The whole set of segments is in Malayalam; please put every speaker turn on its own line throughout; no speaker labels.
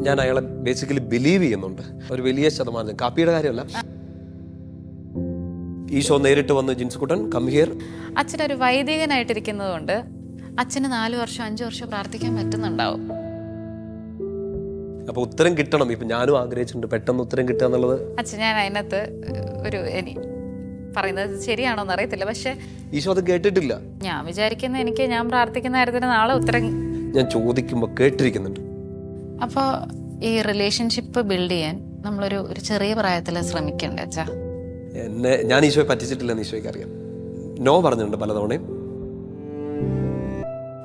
ഞാൻ അയാളെ ബേസിക്കലി ബിലീവ് ചെയ്യുന്നുണ്ട്. ഒരു വലിയ ശതമാനം, കാപ്പിയുടെ കാര്യമല്ല. ഈശോ നേരിട്ട് വന്ന് ജിൻസുകുട്ടൻ കം ഹിയർ.
അച്ഛനൊരു വൈദികനായിട്ടിരിക്കുന്നത് കൊണ്ട് അച്ഛന് 4 വർഷം 5 വർഷം പ്രാർത്ഥിക്കാൻ പറ്റുന്നുണ്ടാവും.
അപ്പൊ ഉത്തരം കിട്ടണം. ഇപ്പൊ ഞാനും ആഗ്രഹിച്ചിട്ടുണ്ട് പെട്ടെന്ന് ഉത്തരം കിട്ടുക എന്നുള്ളത്.
അച്ഛൻ ഞാൻ അതിനകത്ത് പറയുന്നത് ശരിയാണോ എന്ന് അറിയത്തില്ല, പക്ഷെ
ഈശോ അത് കേട്ടിട്ടില്ല.
ഞാൻ വിചാരിക്കുന്ന ഞാൻ പ്രാർത്ഥിക്കുന്ന കാര്യത്തിന് നാളെ ഉത്തരം
ഞാൻ ചോദിക്കുമ്പോ കേട്ടിരിക്കുന്നുണ്ട്.
അപ്പോൾ ഈ റിലേഷൻഷിപ്പ് ബിൽഡ് ചെയ്യാൻ നമ്മളൊരു ചെറിയ പ്രായത്തിൽ ശ്രമിക്കണ്ടേ അച്ഛാ?
ഞാൻ ഈശോയെ പറ്റിച്ചിട്ടില്ലെന്ന് ഈശോയ്ക്ക് അറിയാം. നോ പറഞ്ഞിട്ടുണ്ട് പലതവണയും.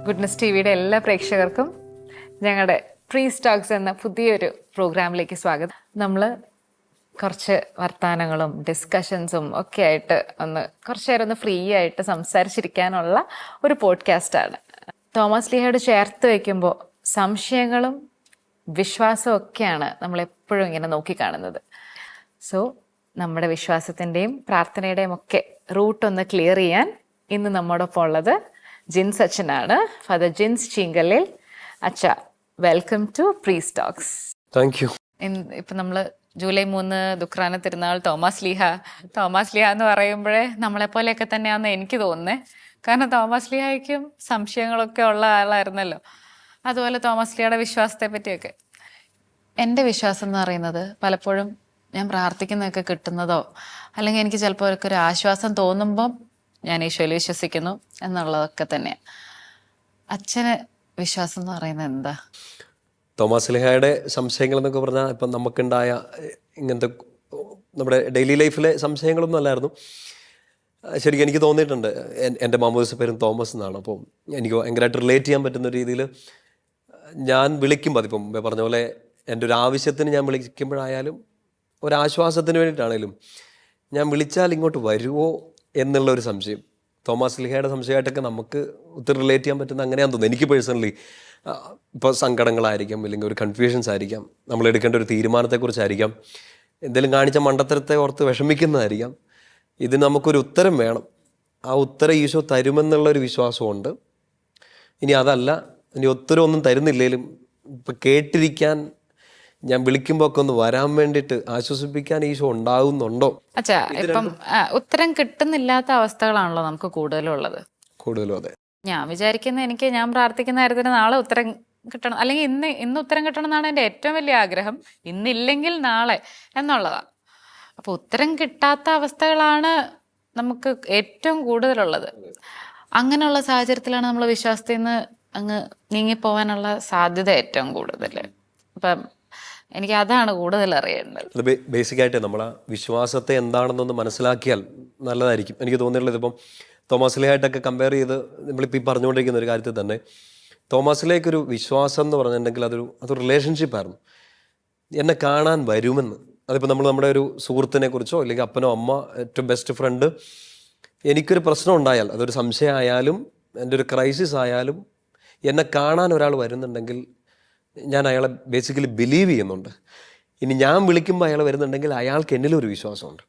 ഗുഡ്നസ് ടിവിയുടെ എല്ലാ പ്രേക്ഷകർക്കും ഞങ്ങളുടെ പ്രീസ്റ്റ് ടോക്സ് എന്ന പുതിയൊരു പ്രോഗ്രാമിലേക്ക് സ്വാഗതം. നമ്മൾ കുറച്ച് വർത്തമാനങ്ങളും ഡിസ്കഷൻസും ഒക്കെ ആയിട്ട് കുറച്ച് നേരം ഒന്ന് ഫ്രീ ആയിട്ട് സംസാരിച്ചിരിക്കാനുള്ള ഒരു പോഡ്കാസ്റ്റാണ്. തോമസ് ലീഹയോട് ചേർത്ത് വയ്ക്കുമ്പോൾ സംശയങ്ങളും വിശ്വാസവും ഒക്കെയാണ് നമ്മളെപ്പോഴും ഇങ്ങനെ നോക്കിക്കാണുന്നത്. സോ നമ്മുടെ വിശ്വാസത്തിൻ്റെയും പ്രാർത്ഥനയുടെയും ഒക്കെ റൂട്ട് ഒന്ന് ക്ലിയർ ചെയ്യാൻ ഇന്ന് നമ്മോടൊപ്പം ഉള്ളത് ജിൻസ് അച്ഛനാണ്. ഫാദർ ജിൻസ് ചീങ്കലിൽ. അച്ഛ, welcome to priest talks.
Thank you.
ഇപ്പം നമ്മൾ ജൂലൈ 3 ദുഃഖ്രാന തിരുനാൾ തോമസ് ലീഹ എന്ന് പറയുമ്പോഴേ നമ്മളെപ്പോലെയൊക്കെ തന്നെയാണെന്ന് എനിക്ക് തോന്നുന്നത്. കാരണം തോമസ് ലീഹയ്ക്കും സംശയങ്ങളൊക്കെ ഉള്ള ആളായിരുന്നല്ലോ. അതുപോലെ തോമസ് ലീഹയുടെ വിശ്വാസത്തെ പറ്റിയൊക്കെ. എൻ്റെ വിശ്വാസം എന്ന് പറയുന്നത് പലപ്പോഴും ഞാൻ പ്രാർത്ഥിക്കുന്നതൊക്കെ കിട്ടുന്നതോ അല്ലെങ്കിൽ എനിക്ക് ചിലപ്പോൾ ഒരു ആശ്വാസം തോന്നുമ്പം ഞാൻ ഈശോയിൽ വിശ്വസിക്കുന്നു എന്നുള്ളതൊക്കെ തന്നെയാണ്. അച്ഛന് വിശ്വാസം എന്ന് പറയുന്നത് എന്താ?
തോമസ് ലീഹയുടെ സംശയങ്ങൾ എന്നൊക്കെ പറഞ്ഞാൽ ഇപ്പം നമുക്കുണ്ടായ ഇങ്ങനത്തെ നമ്മുടെ ഡെയിലി ലൈഫിലെ സംശയങ്ങളൊന്നും അല്ലായിരുന്നു. ശരിക്കും എനിക്ക് തോന്നിയിട്ടുണ്ട്. എൻ്റെ മാമോദിസ പേരും തോമസ് എന്നാണ്. അപ്പോൾ എനിക്ക് ഭയങ്കരമായിട്ട് റിലേറ്റ് ചെയ്യാൻ പറ്റുന്ന രീതിയിൽ ഞാൻ വിളിക്കുമ്പോൾ, അതിപ്പം പറഞ്ഞ പോലെ എൻ്റെ ഒരു ആവശ്യത്തിന് ഞാൻ വിളിക്കുമ്പോഴായാലും ഒരാശ്വാസത്തിന് വേണ്ടിയിട്ടാണേലും ഞാൻ വിളിച്ചാൽ ഇങ്ങോട്ട് വരുമോ എന്നുള്ളൊരു സംശയം, തോമസ് ലീഹയുടെ സംശയമായിട്ടൊക്കെ നമുക്ക് ഒത്തിരി റിലേറ്റ് ചെയ്യാൻ പറ്റുന്ന അങ്ങനെയാണെന്ന് തോന്നുന്നു. എനിക്ക് പേഴ്സണലി ഇപ്പോൾ സങ്കടങ്ങളായിരിക്കാം, അല്ലെങ്കിൽ ഒരു കൺഫ്യൂഷൻസ് ആയിരിക്കാം, നമ്മൾ എടുക്കേണ്ട ഒരു തീരുമാനത്തെക്കുറിച്ചായിരിക്കാം, എന്തെങ്കിലും കാണിച്ച മണ്ടത്തരത്തെ ഓർത്ത് വിഷമിക്കുന്നതായിരിക്കാം. ഇതിന് നമുക്കൊരു ഉത്തരം വേണം. ആ ഉത്തരം ഈശോ തരുമെന്നുള്ളൊരു വിശ്വാസമുണ്ട്. ഇനി അതല്ല, ഇനി ഉത്തരം ഒന്നും തരുന്നില്ലെങ്കിലും ഇപ്പം കേട്ടിരിക്കാൻ, ഞാൻ വിളിക്കുമ്പോൾ ഒക്കെ ഒന്ന് വരാൻ വേണ്ടിയിട്ട് ആശ്വസിപ്പിക്കാൻ ഈശോ ഉണ്ടാകുന്നുണ്ടോ?
അച്ഛാ, ഇപ്പം ഉത്തരം കിട്ടുന്നില്ലാത്ത അവസ്ഥകളാണല്ലോ നമുക്ക് കൂടുതലും ഉള്ളത്.
കൂടുതലും അതെ. ഞാൻ
വിചാരിക്കുന്ന ഞാൻ പ്രാർത്ഥിക്കുന്ന കാര്യത്തിന് നാളെ ഉത്തരം കിട്ടണം, അല്ലെങ്കിൽ ഇന്ന് ഉത്തരം കിട്ടണം എന്നാണ് എൻ്റെ ഏറ്റവും വലിയ ആഗ്രഹം. ഇന്നില്ലെങ്കിൽ നാളെ എന്നുള്ളതാണ്. അപ്പോൾ ഉത്തരം കിട്ടാത്ത അവസ്ഥകളാണ് നമുക്ക് ഏറ്റവും കൂടുതലുള്ളത്. അങ്ങനെയുള്ള സാഹചര്യത്തിലാണ് നമ്മൾ വിശ്വാസത്തിൽ നിന്ന് അങ്ങ് നീങ്ങിപ്പോവാനുള്ള സാധ്യത ഏറ്റവും കൂടുതൽ. അപ്പം എനിക്ക് അതാണ് കൂടുതൽ അറിയേണ്ടത്.
അത് ബേസിക്കായിട്ട് നമ്മൾ ആ വിശ്വാസത്തെ എന്താണെന്നൊന്ന് മനസ്സിലാക്കിയാൽ നല്ലതായിരിക്കും. എനിക്ക് തോന്നിയിട്ടുള്ളത് ഇപ്പം തോമസ് ലീഹയായിട്ടൊക്കെ കമ്പയർ ചെയ്ത് നമ്മളിപ്പോൾ ഈ പറഞ്ഞുകൊണ്ടിരിക്കുന്ന ഒരു കാര്യത്തിൽ തന്നെ തോമസ് ലീഹയ്ക്കൊരു വിശ്വാസം എന്ന് പറഞ്ഞിട്ടുണ്ടെങ്കിൽ അതൊരു റിലേഷൻഷിപ്പായിരുന്നു. എന്നെ കാണാൻ വരുമെന്ന്. അതിപ്പോൾ നമ്മുടെ ഒരു സുഹൃത്തിനെ കുറിച്ചോ അല്ലെങ്കിൽ അപ്പനോ അമ്മ, ഏറ്റവും ബെസ്റ്റ് ഫ്രണ്ട്, എനിക്കൊരു പ്രശ്നം ഉണ്ടായാൽ, അതൊരു സംശയമായാലും എൻ്റെ ഒരു ക്രൈസിസ് ആയാലും എന്നെ കാണാൻ ഒരാൾ വരുന്നുണ്ടെങ്കിൽ ഞാൻ അയാളെ ബേസിക്കലി ബിലീവ് ചെയ്യുന്നുണ്ട്. ഇനി ഞാൻ വിളിക്കുമ്പോൾ അയാൾ വരുന്നുണ്ടെങ്കിൽ അയാൾക്ക് എന്നിലൊരു വിശ്വാസമുണ്ട്.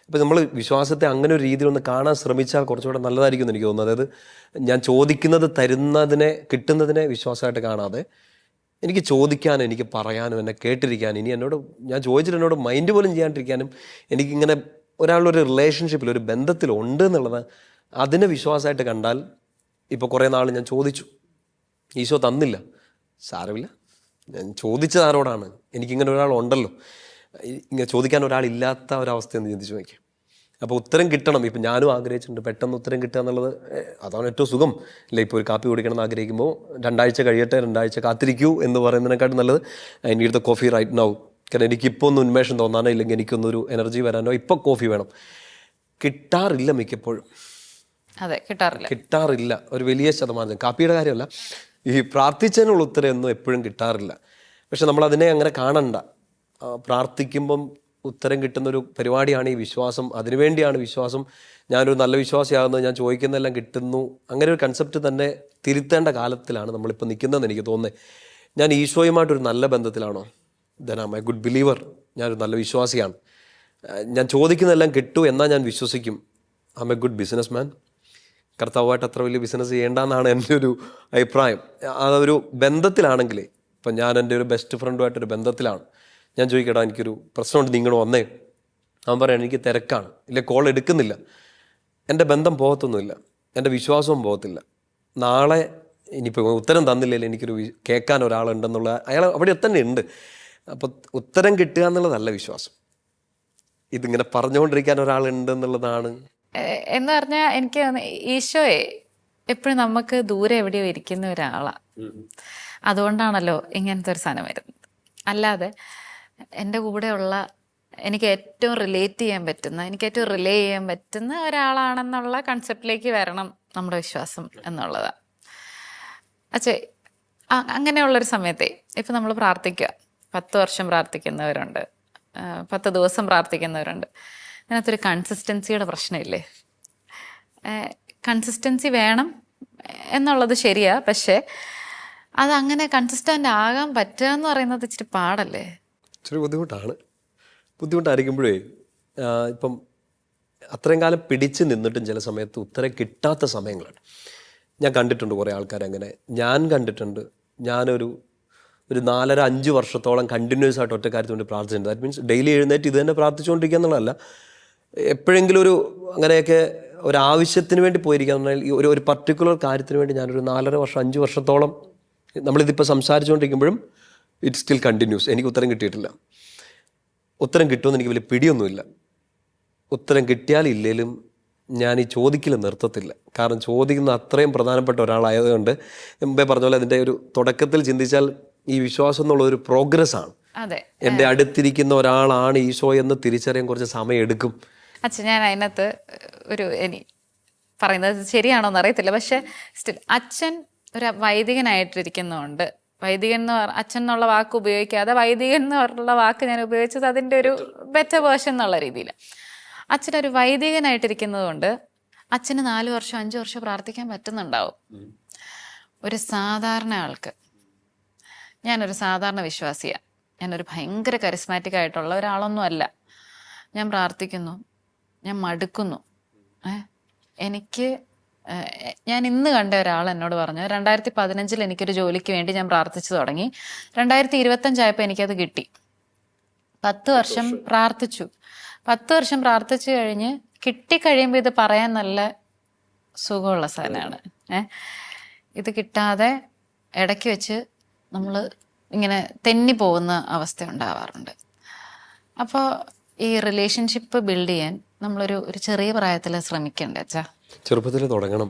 അപ്പോൾ നമ്മൾ വിശ്വാസത്തെ അങ്ങനെ ഒരു രീതിയിലൊന്ന് കാണാൻ ശ്രമിച്ചാൽ കുറച്ചുകൂടെ നല്ലതായിരിക്കും എന്ന് എനിക്ക് തോന്നുന്നത്. അതായത് ഞാൻ ചോദിക്കുന്നത് കിട്ടുന്നതിനെ വിശ്വാസമായിട്ട് കാണാതെ എനിക്ക് ചോദിക്കാനും എനിക്ക് പറയാനും എന്നെ കേട്ടിരിക്കാനും ഇനി ഞാൻ ചോദിച്ചിട്ട് എന്നോട് മൈൻഡ് പോലും ചെയ്യാണ്ടിരിക്കാനും എനിക്കിങ്ങനെ ഒരാളൊരു റിലേഷൻഷിപ്പിൽ, ഒരു ബന്ധത്തിലുണ്ട് എന്നുള്ളത് അതിനെ വിശ്വാസമായിട്ട് കണ്ടാൽ, ഇപ്പോൾ കുറേ നാൾ ഞാൻ ചോദിച്ചു, ഈശോ തന്നില്ല, സാരമില്ല, ഞാൻ ചോദിച്ചത് ആരോടാണ്? എനിക്കിങ്ങനെ ഒരാളുണ്ടല്ലോ. ഇങ്ങനെ ചോദിക്കാൻ ഒരാളില്ലാത്ത ഒരവസ്ഥയെന്ന് ചിന്തിച്ച് നോക്കി. അപ്പോൾ ഉത്തരം കിട്ടണം. ഇപ്പം ഞാനും ആഗ്രഹിച്ചിട്ടുണ്ട് പെട്ടെന്ന് ഉത്തരം കിട്ടുക എന്നുള്ളത്. അതാണ് ഏറ്റവും സുഖം അല്ലേ? ഇപ്പോൾ ഒരു കാപ്പി കുടിക്കണം എന്ന് ആഗ്രഹിക്കുമ്പോൾ 2 ആഴ്ച കഴിയട്ടെ, 2 ആഴ്ച കാത്തിരിക്കൂ എന്ന് പറയുന്നതിനെക്കാട്ടും നല്ലത് I need the coffee right now. കാരണം എനിക്കിപ്പോൾ ഒന്ന് ഉന്മേഷം തോന്നാനോ ഇല്ലെങ്കിൽ എനിക്കൊന്നൊരു എനർജി വരാനോ ഇപ്പോൾ കോഫി വേണം. കിട്ടാറില്ല മിക്കപ്പോഴും.
അതെ, കിട്ടാറില്ല.
ഒരു വലിയ ശതമാനം. കാപ്പിയുടെ കാര്യമല്ല, ഈ പ്രാർത്ഥിച്ചതിനുള്ള ഉത്തരം ഒന്നും എപ്പോഴും കിട്ടാറില്ല. പക്ഷെ നമ്മൾ അതിനെ അങ്ങനെ കാണണ്ട. പ്രാർത്ഥിക്കുമ്പം ഉത്തരം കിട്ടുന്നൊരു പരിപാടിയാണ് ഈ വിശ്വാസം. അതിനുവേണ്ടിയാണ് വിശ്വാസം. ഞാനൊരു നല്ല വിശ്വാസിയാകുന്നത്, ഞാൻ ചോദിക്കുന്നതെല്ലാം കിട്ടുന്നു, അങ്ങനെ ഒരു കൺസെപ്റ്റ് തന്നെ തിരുത്തേണ്ട കാലത്തിലാണ് നമ്മളിപ്പോൾ നിൽക്കുന്നതെന്ന് എനിക്ക് തോന്നുന്നത്. ഞാൻ ഈശോയുമായിട്ടൊരു നല്ല ബന്ധത്തിലാണോ? Then am a good believer. ഞാനൊരു നല്ല വിശ്വാസിയാണ്. ഞാൻ ചോദിക്കുന്നതെല്ലാം കിട്ടൂ എന്നാൽ ഞാൻ വിശ്വസിക്കും. Am a good business man. കർത്താവുമായിട്ട് അത്ര വലിയ ബിസിനസ് ചെയ്യേണ്ടെന്നാണ് എൻ്റെ ഒരു അഭിപ്രായം. അതൊരു ബന്ധത്തിലാണെങ്കിൽ ഇപ്പം ഞാൻ എൻ്റെ ഒരു ബെസ്റ്റ് ഫ്രണ്ടുമായിട്ടൊരു ബന്ധത്തിലാണ്. ഞാൻ ചോദിക്കടാ എനിക്കൊരു പ്രശ്നമുണ്ട്, നിങ്ങൾ വന്നേ. അവൻ പറയാണ് എനിക്ക് തിരക്കാണ്, ഇല്ല കോൾ എടുക്കുന്നില്ല. എൻ്റെ ബന്ധം പോകത്തൊന്നുമില്ല, എൻ്റെ വിശ്വാസവും പോകത്തില്ല. നാളെ ഇനിയിപ്പോൾ ഉത്തരം തന്നില്ലെങ്കിൽ എനിക്കൊരു കേൾക്കാൻ ഒരാളുണ്ടെന്നുള്ള അയാൾ അവിടെ തന്നെ ഉണ്ട്. അപ്പോൾ ഉത്തരം കിട്ടുക എന്നുള്ളതല്ല വിശ്വാസം, ഇതിങ്ങനെ പറഞ്ഞുകൊണ്ടിരിക്കാൻ ഒരാളുണ്ടെന്നുള്ളതാണ്.
എന്ന് പറഞ്ഞാൽ എനിക്ക് ഈശോയെ എപ്പോഴും നമുക്ക് ദൂരെ എവിടെയോ ഇരിക്കുന്ന ഒരാളാണ്. അതുകൊണ്ടാണല്ലോ ഇങ്ങനത്തെ ഒരു സാധനം വരുന്നത്. അല്ലാതെ എൻ്റെ കൂടെയുള്ള എനിക്ക് ഏറ്റവും റിലേറ്റ് ചെയ്യാൻ പറ്റുന്ന, എനിക്ക് ഏറ്റവും റിലേ ചെയ്യാൻ പറ്റുന്ന ഒരാളാണെന്നുള്ള കൺസെപ്റ്റിലേക്ക് വരണം നമ്മുടെ വിശ്വാസം എന്നുള്ളതാണ്. അച്ഛേ, അങ്ങനെയുള്ളൊരു സമയത്തെ ഇപ്പം നമ്മൾ പ്രാർത്ഥിക്കുക, 10 വർഷം പ്രാർത്ഥിക്കുന്നവരുണ്ട്, 10 ദിവസം പ്രാർത്ഥിക്കുന്നവരുണ്ട്. അതിനകത്തൊരു കൺസിസ്റ്റൻസിയുടെ പ്രശ്നമില്ലേ? കൺസിസ്റ്റൻസി വേണം എന്നുള്ളത് ശരിയാ, പക്ഷേ അതങ്ങനെ കൺസിസ്റ്റൻ്റ് ആകാൻ പറ്റുക എന്ന് പറയുന്നത് ഇച്ചിരി പാടല്ലേ?
ഇച്ചിരി ബുദ്ധിമുട്ടായിരിക്കുമ്പോഴേ ഇപ്പം അത്രയും കാലം പിടിച്ച് നിന്നിട്ടും ചില സമയത്ത് ഉത്തരം കിട്ടാത്ത സമയങ്ങളാണ്. ഞാൻ കണ്ടിട്ടുണ്ട് കുറേ ആൾക്കാരങ്ങനെ. ഞാൻ കണ്ടിട്ടുണ്ട്. ഞാനൊരു 4.5 വർഷത്തോളം കണ്ടിന്യൂസ് ആയിട്ട് ഒറ്റ കാര്യത്തിന് വേണ്ടി പ്രാർത്ഥിച്ചിട്ടുണ്ട്. ദാറ്റ് മീൻസ് ഡെയിലി എഴുന്നേറ്റ് ഇത് തന്നെ പ്രാർത്ഥിച്ചുകൊണ്ടിരിക്കുക എന്നുള്ളതല്ല. എപ്പോഴെങ്കിലും അങ്ങനെയൊക്കെ ഒരാവശ്യത്തിന് വേണ്ടി പോയിരിക്കുക എന്ന് പറഞ്ഞാൽ ഒരു പർട്ടിക്കുലർ കാര്യത്തിന് വേണ്ടി ഞാനൊരു 4.5 വർഷം 5 വർഷത്തോളം നമ്മളിതിപ്പോൾ സംസാരിച്ചുകൊണ്ടിരിക്കുമ്പോഴും ഇറ്റ് സ്റ്റിൽ കണ്ടിന്യൂസ്. എനിക്ക് ഉത്തരം കിട്ടിയിട്ടില്ല. ഉത്തരം കിട്ടുമെന്ന് എനിക്ക് വലിയ പിടിയൊന്നുമില്ല. ഉത്തരം കിട്ടിയാലില്ലേലും ഞാൻ ഈ ചോദിക്കൽ നിർത്തത്തില്ല. കാരണം ചോദിക്കുന്ന അത്രയും പ്രധാനപ്പെട്ട ഒരാളായതുകൊണ്ട്, മുമ്പേ പറഞ്ഞ പോലെ അതിൻ്റെ ഒരു തുടക്കത്തിൽ ചിന്തിച്ചാൽ ഈ വിശ്വാസം എന്നുള്ളൊരു പ്രോഗ്രസ്സാണ്. എൻ്റെ അടുത്തിരിക്കുന്ന ഒരാളാണ് ഈശോ എന്ന് തിരിച്ചറിയാൻ കുറച്ച് സമയം എടുക്കും.
അച്ഛൻ, ഞാൻ അതിനകത്ത് പറയുന്നത് ശരിയാണോ എന്ന് അറിയത്തില്ല, പക്ഷെ സ്റ്റിൽ അച്ഛൻ ഒരു വൈദികനായിട്ടിരിക്കുന്നതുകൊണ്ട്, വൈദികൻ എന്ന് അച്ഛൻ എന്നുള്ള വാക്ക് ഉപയോഗിക്കാതെ വൈദികൻ എന്നുള്ള വാക്ക് ഞാൻ ഉപയോഗിച്ചത് അതിൻ്റെ ഒരു ബെറ്റർ വേർഷൻ എന്നുള്ള രീതിയിൽ. അച്ഛനൊരു വൈദികനായിട്ടിരിക്കുന്നത് കൊണ്ട് അച്ഛന് 4 വർഷം 5 വർഷം പ്രാർത്ഥിക്കാൻ പറ്റുന്നുണ്ടാവും. ഒരു സാധാരണ ആൾക്ക്, ഞാനൊരു സാധാരണ വിശ്വാസിയാണ്, ഞാനൊരു ഭയങ്കര കരിസ്മാറ്റിക് ആയിട്ടുള്ള ഒരാളൊന്നും അല്ല. ഞാൻ പ്രാർത്ഥിക്കുന്നു, ഞാൻ മടുക്കുന്നു. ഞാൻ ഇന്ന് കണ്ട ഒരാൾ എന്നോട് പറഞ്ഞു, 2015 എനിക്കൊരു ജോലിക്ക് വേണ്ടി ഞാൻ പ്രാർത്ഥിച്ചു തുടങ്ങി, 2025 ആയപ്പോൾ എനിക്കത് കിട്ടി. 10 വർഷം പ്രാർത്ഥിച്ചു. 10 വർഷം പ്രാർത്ഥിച്ചു കഴിഞ്ഞ് കിട്ടിക്കഴിയുമ്പോൾ ഇത് പറയാൻ നല്ല സുഖമുള്ള സാധനമാണ്. ഇത് കിട്ടാതെ ഇടയ്ക്ക് വെച്ച് നമ്മൾ ഇങ്ങനെ തെന്നി പോകുന്ന അവസ്ഥ ഉണ്ടാവാറുണ്ട്. അപ്പോൾ ഈ റിലേഷൻഷിപ്പ് ബിൽഡ് ചെയ്യാൻ നമ്മളൊരു ചെറിയ പ്രായത്തിൽ ശ്രമിക്കണ്ടേ അച്ഛാ?
ചെറുപ്പത്തിൽ തുടങ്ങണം.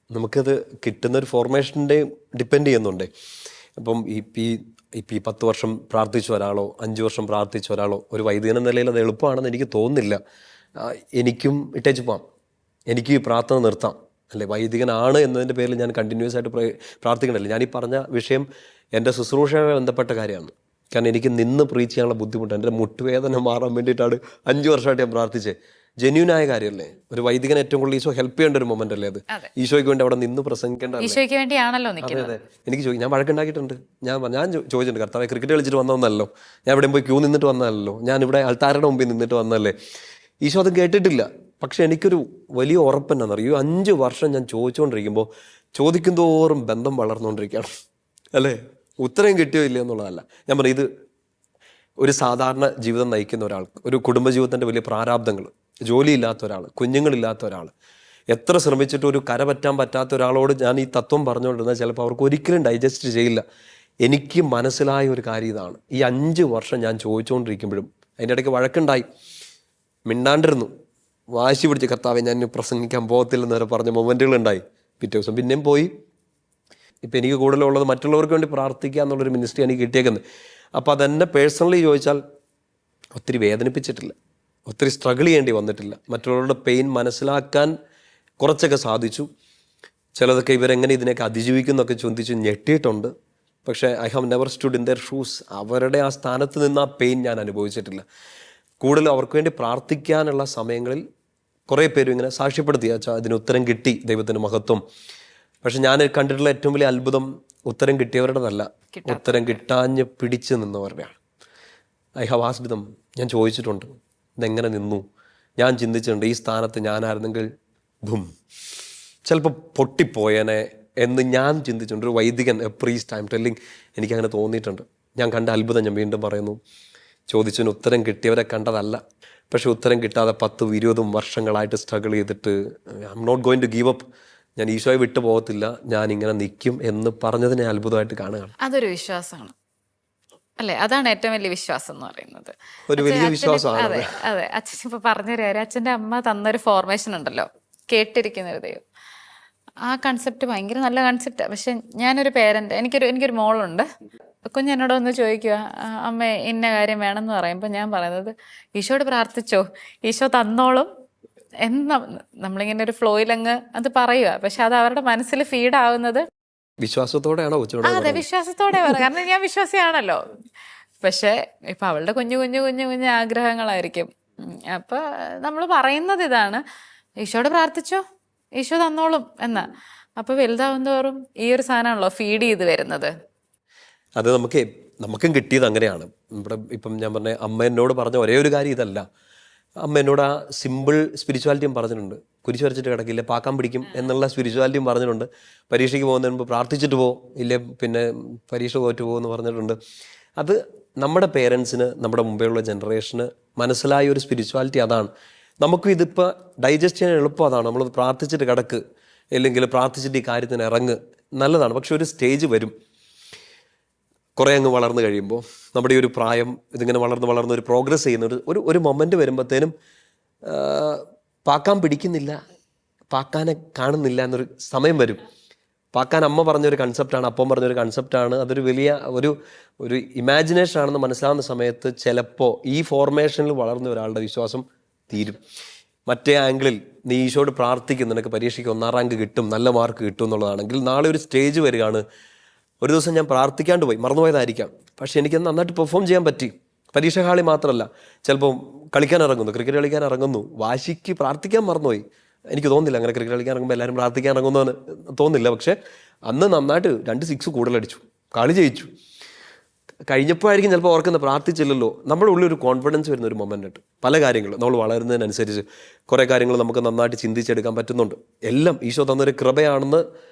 നമുക്കത് കിട്ടുന്നൊരു ഫോർമേഷൻ്റെ ഡിപ്പെൻഡ് ചെയ്യുന്നുണ്ട്. അപ്പം ഈ 10 വർഷം പ്രാർത്ഥിച്ച ഒരാളോ 5 വർഷം പ്രാർത്ഥിച്ച ഒരാളോ ഒരു വൈദികൻ എന്ന നിലയിൽ അത് എളുപ്പമാണെന്ന് എനിക്ക് തോന്നുന്നില്ല. എനിക്കും ഇട്ടേച്ച് പോവാം, എനിക്ക് ഈ പ്രാർത്ഥന നിർത്താം, അല്ലേ? വൈദികനാണ് എന്നതിൻ്റെ പേരിൽ ഞാൻ കണ്ടിന്യൂസ് ആയിട്ട് പ്രാർത്ഥിക്കണമല്ലോ. ഞാനീ പറഞ്ഞ വിഷയം എൻ്റെ ശുശ്രൂഷയുമായി ബന്ധപ്പെട്ട കാര്യമാണ്. കാരണം എനിക്ക് നിന്ന് പ്രീച്ച് ചെയ്യാനുള്ള ബുദ്ധിമുട്ട്, എൻ്റെ മുട്ടുവേദന മാറാൻ വേണ്ടിയിട്ടാണ് 5 വർഷമായിട്ട് ഞാൻ പ്രാർത്ഥിച്ചത്. ജെന്യൂനായ കാര്യമല്ലേ? ഒരു വൈദികൻ ഏറ്റവും കൂടുതൽ ഈശോ ഹെൽപ്പ് ചെയ്യേണ്ട ഒരു മൊമെന്റ് അല്ലേ അത്? ഈശോയ്ക്ക് വേണ്ടി അവിടെ നിന്ന് പ്രസംഗിക്കേണ്ട.
ഈശോയ്ക്ക് വേണ്ടിയാണല്ലോ.
അതെ. എനിക്ക് ഞാൻ വഴക്കുണ്ടാക്കിയിട്ടുണ്ട്. ഞാൻ ചോദിച്ചിട്ടുണ്ട്, കർത്താവേ ക്രിക്കറ്റ് കളിച്ചിട്ട് വന്നതല്ലോ, ഞാൻ എവിടെയും പോയി ക്യൂ നിന്നിട്ട് വന്നതല്ലോ, ഞാൻ ഇവിടെ ആൾക്കാരുടെ മുമ്പിൽ നിന്നിട്ട് വന്നതല്ലേ. ഈശോ അത് കേട്ടിട്ടില്ല. പക്ഷെ എനിക്കൊരു വലിയ ഉറപ്പെന്നാണെന്നറിയോ, 5 വർഷം ഞാൻ ചോദിച്ചുകൊണ്ടിരിക്കുമ്പോൾ ചോദിക്കും തോറും ബന്ധം വളർന്നുകൊണ്ടിരിക്കുകയാണ്, അല്ലേ? ഉത്തരം കിട്ടിയോ ഇല്ലയോ എന്നുള്ളതല്ല ഞാൻ പറയും. ഇത് ഒരു സാധാരണ ജീവിതം നയിക്കുന്ന ഒരാൾക്ക്, ഒരു കുടുംബജീവിതത്തിൻ്റെ വലിയ പ്രാരാബ്ദങ്ങൾ, ജോലിയില്ലാത്ത ഒരാൾ, കുഞ്ഞുങ്ങളില്ലാത്ത ഒരാൾ, എത്ര ശ്രമിച്ചിട്ട് ഒരു കരപറ്റാൻ പറ്റാത്ത ഒരാളോട് ഞാൻ ഈ തത്വം പറഞ്ഞുകൊണ്ടിരുന്നാൽ ചിലപ്പോൾ അവർക്ക് ഒരിക്കലും ഡൈജസ്റ്റ് ചെയ്യില്ല. എനിക്ക് മനസ്സിലായ ഒരു കാര്യം ഇതാണ്. ഈ 5 വർഷം ഞാൻ ചോദിച്ചുകൊണ്ടിരിക്കുമ്പോഴും അതിൻ്റെ ഇടയ്ക്ക് വഴക്കുണ്ടായി, മിണ്ടാണ്ടിരുന്നു, വാശി പിടിച്ച് കർത്താവെ ഞാൻ പ്രസംഗിക്കാൻ പോകത്തില്ലെന്ന് വരെ പറഞ്ഞ മൊമെൻറ്റുകളുണ്ടായി. പിറ്റേ ദിവസം പിന്നെയും പോയി. ഇപ്പം എനിക്ക് കൂടുതലുള്ളത് മറ്റുള്ളവർക്ക് വേണ്ടി പ്രാർത്ഥിക്കുക എന്നുള്ളൊരു മിനിസ്ട്രി എനിക്ക് കിട്ടിയേക്കുന്നത്. അപ്പോൾ അതെന്നെ പേഴ്സണലി ചോദിച്ചാൽ ഒത്തിരി വേദനിപ്പിച്ചിട്ടില്ല, ഒത്തിരി സ്ട്രഗിൾ ചെയ്യേണ്ടി വന്നിട്ടില്ല. മറ്റുള്ളവരുടെ പെയിൻ മനസ്സിലാക്കാൻ കുറച്ചൊക്കെ സാധിച്ചു. ചിലതൊക്കെ ഇവരെങ്ങനെ ഇതിനെയൊക്കെ അതിജീവിക്കുന്നൊക്കെ ചിന്തിച്ച് ഞെട്ടിയിട്ടുണ്ട്. പക്ഷേ I have never stood in there shoes. അവരുടെ ആ സ്ഥാനത്ത് നിന്ന് ആ പെയിൻ ഞാൻ അനുഭവിച്ചിട്ടില്ല. കൂടുതൽ അവർക്ക് വേണ്ടി പ്രാർത്ഥിക്കാനുള്ള സമയങ്ങളിൽ കുറേ പേരും ഇങ്ങനെ സാക്ഷ്യപ്പെടുത്തി, അച്ഛാ അതിന് ഉത്തരം കിട്ടി, ദൈവത്തിൻ്റെ മഹത്വം. പക്ഷെ ഞാൻ കണ്ടിട്ടുള്ള ഏറ്റവും വലിയ അത്ഭുതം ഉത്തരം കിട്ടിയവരുടെതല്ല, ഉത്തരം കിട്ടാഞ്ഞ് പിടിച്ച് നിന്നവരുടെയാണ്. I have asked them. ഞാൻ ചോദിച്ചിട്ടുണ്ട്, ഇതെങ്ങനെ നിന്നു? ഞാൻ ചിന്തിച്ചിട്ടുണ്ട്, ഈ സ്ഥാനത്ത് ഞാനായിരുന്നെങ്കിൽ ചിലപ്പോൾ പൊട്ടിപ്പോയേനെ, എന്ന് ഞാൻ ചിന്തിച്ചിട്ടുണ്ട്. ഒരു വൈദികൻ, A priest, I M telling, എനിക്കങ്ങനെ തോന്നിയിട്ടുണ്ട്. ഞാൻ കണ്ട അത്ഭുതം ഞാൻ വീണ്ടും പറയുന്നു. ചോദിച്ചതിന് ഉത്തരം കിട്ടിയവരെ കണ്ടതല്ല, പക്ഷെ ഉത്തരം കിട്ടാതെ 10-20 വർഷങ്ങളായിട്ട് സ്ട്രഗിൾ ചെയ്തിട്ട് I am not going to give up, ഞാൻ ഈശോയെ വിട്ടു പോകത്തില്ല, ഞാൻ ഇങ്ങനെ നിൽക്കും എന്ന് പറഞ്ഞതിനെ അത്ഭുതമായിട്ട് കാണുകയാണ്.
അതൊരു വിശ്വാസമാണ് അല്ലേ? അതാണ് ഏറ്റവും വലിയ വിശ്വാസം എന്ന് പറയുന്നത്.
ഒരു വലിയ വിശ്വാസമാണ്.
അതെ അതെ. അച്ഛൻ ഇപ്പൊ പറഞ്ഞൊരു കാര്യം, അച്ഛൻ്റെ അമ്മ തന്നൊരു ഫോർമേഷൻ ഉണ്ടല്ലോ, കേട്ടിരിക്കുന്ന ഒരു ദൈവം. ആ കൺസെപ്റ്റ് ഭയങ്കര നല്ല കൺസെപ്റ്റാണ്. പക്ഷെ ഞാനൊരു പേരൻ്റ്, എനിക്കൊരു മോളുണ്ട്. കുഞ്ഞെന്നോട് ഒന്ന് ചോദിക്കുക, അമ്മ ഇന്ന കാര്യം വേണമെന്ന് പറയുമ്പോൾ ഞാൻ പറയുന്നത്, ഈശോയോട് പ്രാർത്ഥിച്ചോ, ഈശോ തന്നോളും എന്ന്. നമ്മളിങ്ങനെ ഒരു ഫ്ലോയിലങ്ങ് അത് പറയുക, പക്ഷെ അത് അവരുടെ മനസ്സിൽ ഫീഡാവുന്നത്
വിശ്വാസത്തോടെയാണോ?
അതെ, വിശ്വാസത്തോടെ പറയാം. കാരണം ഞാൻ വിശ്വാസിയാണല്ലോ. പക്ഷെ ഇപ്പൊ അവളുടെ കുഞ്ഞു കുഞ്ഞു കുഞ്ഞു കുഞ്ഞു ആഗ്രഹങ്ങളായിരിക്കും. അപ്പൊ നമ്മൾ പറയുന്നത് ഇതാണ്, ഈശോയോട് പ്രാർത്ഥിച്ചോ, ഈശോ തന്നോളും എന്നാ. അപ്പൊ വലുതാവും തോറും ഈ ഒരു സാധനമാണല്ലോ ഫീഡ് ചെയ്ത് വരുന്നത്.
അത് നമുക്കും കിട്ടിയത് അങ്ങനെയാണ്. നമ്മുടെ ഇപ്പം ഞാൻ പറഞ്ഞ അമ്മ എന്നോട് പറഞ്ഞ ഒരേ ഒരു കാര്യം ഇതല്ല. അമ്മ എന്നോട് ആ സിമ്പിൾ സ്പിരിച്വാലിറ്റിയും പറഞ്ഞിട്ടുണ്ട്. കുരിശ് വരച്ചിട്ട് കിടക്കില്ല, പാക്കാൻ പിടിക്കും എന്നുള്ള സ്പിരിച്വാലിറ്റിയും പറഞ്ഞിട്ടുണ്ട്. പരീക്ഷയ്ക്ക് പോകുന്നതിന് മുമ്പ് പ്രാർത്ഥിച്ചിട്ട് പോ, ഇല്ലേ പിന്നെ പരീക്ഷ തോറ്റു പോകുമെന്ന് പറഞ്ഞിട്ടുണ്ട്. അത് നമ്മുടെ പേരൻസിന്, നമ്മുടെ മുമ്പേയുള്ള ജനറേഷന് മനസ്സിലായ ഒരു സ്പിരിച്വാലിറ്റി അതാണ്. നമുക്കും ഇതിപ്പോൾ ഡൈജസ്റ്റ് ചെയ്യാൻ എളുപ്പം അതാണ്. നമ്മൾ പ്രാർത്ഥിച്ചിട്ട് കിടക്ക്, അല്ലെങ്കിൽ പ്രാർത്ഥിച്ചിട്ട് ഈ കാര്യത്തിന് ഇറങ്ങ്, നല്ലതാണ്. പക്ഷെ ഒരു സ്റ്റേജ് വരും, കുറേ അങ്ങ് വളർന്നു കഴിയുമ്പോൾ, നമ്മുടെ ഈ ഒരു പ്രായം ഇതിങ്ങനെ വളർന്ന് ഒരു പ്രോഗ്രസ് ചെയ്യുന്ന ഒരു മൊമെൻറ്റ് വരുമ്പോഴത്തേനും പാക്കാൻ പിടിക്കുന്നില്ല, പാക്കാനെ കാണുന്നില്ല എന്നൊരു സമയം വരും. പാക്കാൻ അമ്മ പറഞ്ഞൊരു കൺസെപ്റ്റാണ്, അപ്പം പറഞ്ഞൊരു കൺസെപ്റ്റാണ്, അതൊരു വലിയ ഒരു ഇമാജിനേഷൻ ആണെന്ന് മനസ്സിലാവുന്ന സമയത്ത് ചിലപ്പോൾ ഈ ഫോർമേഷനിൽ വളർന്ന ഒരാളുടെ വിശ്വാസം തീരും. മറ്റേ ആംഗിളിൽ നീ ഈശോയോട് പ്രാർത്ഥിക്കും, നിനക്ക് പരീക്ഷയ്ക്ക് 1ാം റാങ്ക് കിട്ടും, നല്ല മാർക്ക് കിട്ടും എന്നുള്ളതാണെങ്കിൽ, നാളെ ഒരു സ്റ്റേജ് വരികയാണ്, ഒരു ദിവസം ഞാൻ പ്രാർത്ഥിക്കാണ്ട് പോയി, മറന്നുപോയതായിരിക്കാം, പക്ഷെ എനിക്ക് നന്നായിട്ട് പെർഫോം ചെയ്യാൻ പറ്റി. പരീക്ഷ ഹാളിൽ മാത്രമല്ല, ചിലപ്പോൾ കളിക്കാൻ ഇറങ്ങുന്നു, ക്രിക്കറ്റ് കളിക്കാൻ ഇറങ്ങുന്നു, വാശിക്ക് പ്രാർത്ഥിക്കാൻ മറന്നുപോയി. എനിക്ക് തോന്നുന്നില്ല അങ്ങനെ ക്രിക്കറ്റ് കളിക്കാൻ ഇറങ്ങുമ്പോൾ എല്ലാവരും പ്രാർത്ഥിക്കാൻ ഇറങ്ങുന്നതെന്ന് തോന്നുന്നില്ല. പക്ഷെ അന്ന് നന്നായിട്ട് 2 6 കൂടുതലടിച്ചു, കളി ജയിച്ചു. കഴിഞ്ഞപ്പോഴായിരിക്കും ചിലപ്പോൾ ഓർക്കുന്നത് പ്രാർത്ഥിച്ചില്ലല്ലോ. നമ്മുടെ ഉള്ളിൽ ഒരു കോൺഫിഡൻസ് വരുന്ന ഒരു മൊമെൻ്റ് ഉണ്ട്. പല കാര്യങ്ങളും നമ്മൾ വളരുന്നതിനനുസരിച്ച് കുറേ കാര്യങ്ങൾ നമുക്ക് നന്നായിട്ട് ചിന്തിച്ചെടുക്കാൻ പറ്റുന്നുണ്ട്. എല്ലാം ഈശോ തന്നൊരു കൃപയാണെന്ന്